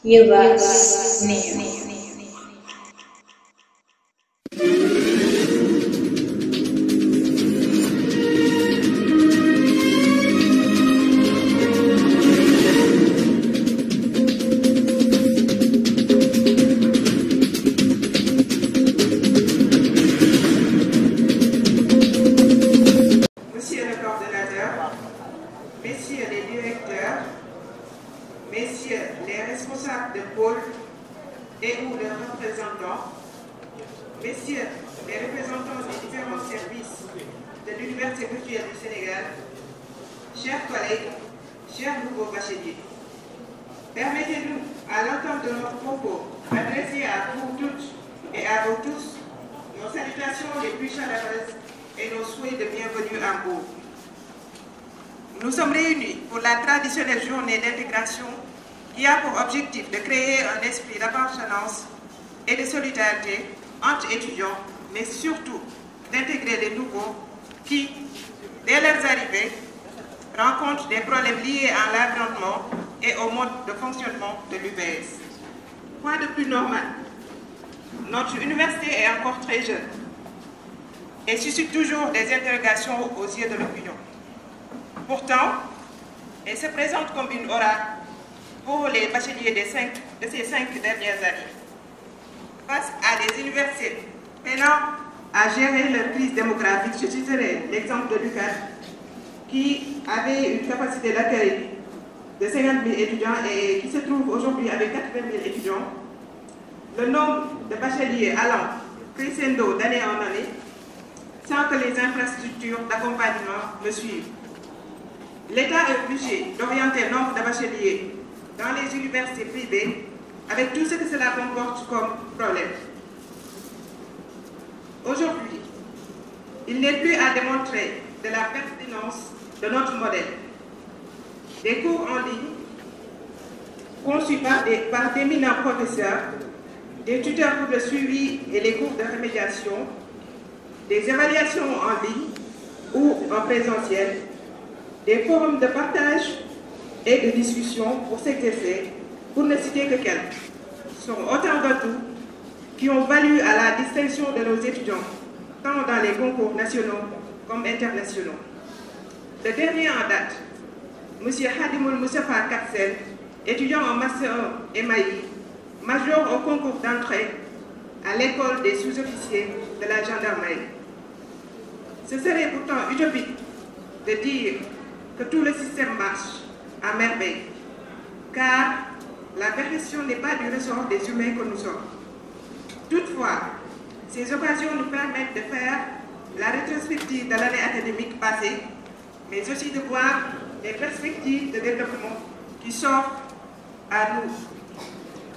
Yuvas News. Monsieur le coordonnateur, messieurs les directeurs, messieurs les responsables de pôle et ou leurs représentants, messieurs les représentants des différents services de l'Université virtuelle du Sénégal, chers collègues, chers nouveaux bacheliers, permettez-nous, à l'entente de notre propos, d'adresser à vous toutes et à vous tous nos salutations les plus chaleureuses et nos souhaits de bienvenue en cours. Nous sommes réunis pour la traditionnelle journée d'intégration qui a pour objectif de créer un esprit d'appartenance et de solidarité entre étudiants, mais surtout d'intégrer les nouveaux qui, dès leur arrivée, rencontrent des problèmes liés à l'environnement et au mode de fonctionnement de l'UVS. Quoi de plus normal? Notre université est encore très jeune et suscite toujours des interrogations aux yeux de l'opinion. Pourtant, elle se présente comme une aura pour les bacheliers de ces 5 dernières années. Face à des universités peinant à gérer leur crise démographique, je citerai l'exemple de l'UCAD, qui avait une capacité d'accueil de 50 000 étudiants et qui se trouve aujourd'hui avec 80 000 étudiants. Le nombre de bacheliers allant crescendo d'année en année, sans que les infrastructures d'accompagnement me suivent. L'État est obligé d'orienter le nombre de bacheliers dans les universités privées avec tout ce que cela comporte comme problème. Aujourd'hui, il n'est plus à démontrer de la pertinence de notre modèle. Des cours en ligne conçus par d'éminents professeurs, des tuteurs pour le suivi et les cours de remédiation, des évaluations en ligne ou en présentiel, des forums de partage et de discussion pour s'exercer, pour ne citer que quelques, sont autant d'atouts qui ont valu à la distinction de nos étudiants, tant dans les concours nationaux comme internationaux. Le dernier en date, M. Hadimoul Moussafa Kassel, étudiant en Master 1 MAI, major au concours d'entrée à l'école des sous-officiers de la gendarmerie. Ce serait pourtant utopique de dire que tout le système marche à merveille, car la perfection n'est pas du ressort des humains que nous sommes. Toutefois, ces occasions nous permettent de faire la rétrospective de l'année académique passée, mais aussi de voir les perspectives de développement qui s'offrent à nous.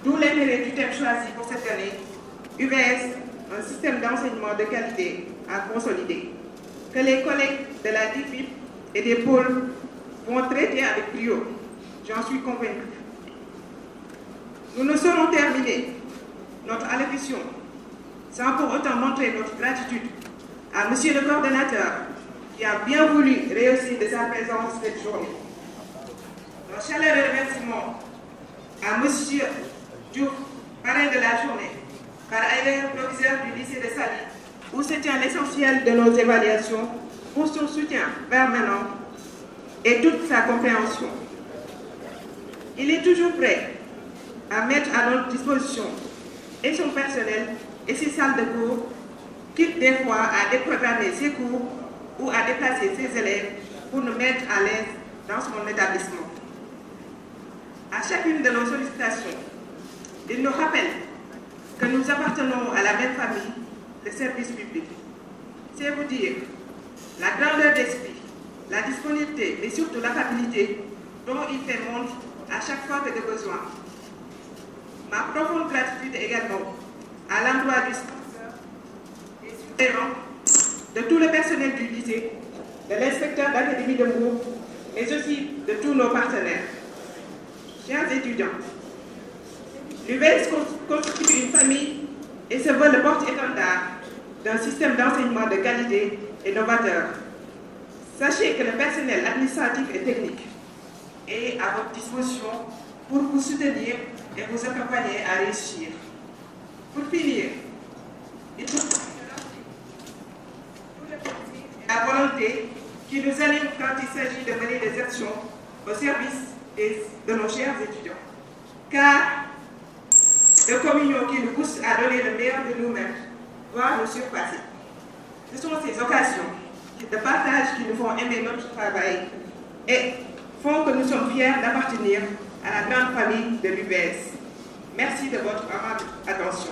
D'où l'intérêt du thème choisi pour cette année, UVS, un système d'enseignement de qualité à consolider, que les collègues de la DIFIP et des pôles vont traiter avec brio, j'en suis convaincue. Nous ne saurons terminer notre allocution sans pour autant montrer notre gratitude à Monsieur le coordonnateur qui a bien voulu rehausser de sa présence cette journée. Nos chaleureux remerciements à Monsieur Diouf, parrain de la journée, par ailleurs proviseur du lycée de Saly, où se tient l'essentiel de nos évaluations, pour son soutien permanent et toute sa compréhension. Il est toujours prêt à mettre à notre disposition et son personnel et ses salles de cours, quitte des fois à déprogrammer ses cours ou à déplacer ses élèves pour nous mettre à l'aise dans son établissement. À chacune de nos sollicitations, il nous rappelle que nous appartenons à la même famille, le service public. C'est vous dire la grandeur d'esprit, la disponibilité, mais surtout l'affabilité dont il fait montre à chaque fois que de besoin. Ma profonde gratitude également à l'endroit du sponsor, des suppléants, de tout le personnel du lycée, de l'inspecteur d'académie de Mbour, mais aussi de tous nos partenaires. Chers étudiants, l'UVS constitue une famille et se veut le porte-étendard d'un système d'enseignement de qualité et novateur. Sachez que le personnel administratif et technique est à votre disposition pour vous soutenir et vous accompagner à réussir. Pour finir, il faut la volonté qui nous anime quand il s'agit de mener des actions au service de nos chers étudiants. Car de communion qui nous pousse à donner le meilleur de nous-mêmes, voire nous surpasser. Ce sont ces occasions de partage qui nous font aimer notre travail et font que nous sommes fiers d'appartenir à la grande famille de l'UBS. Merci de votre amable attention.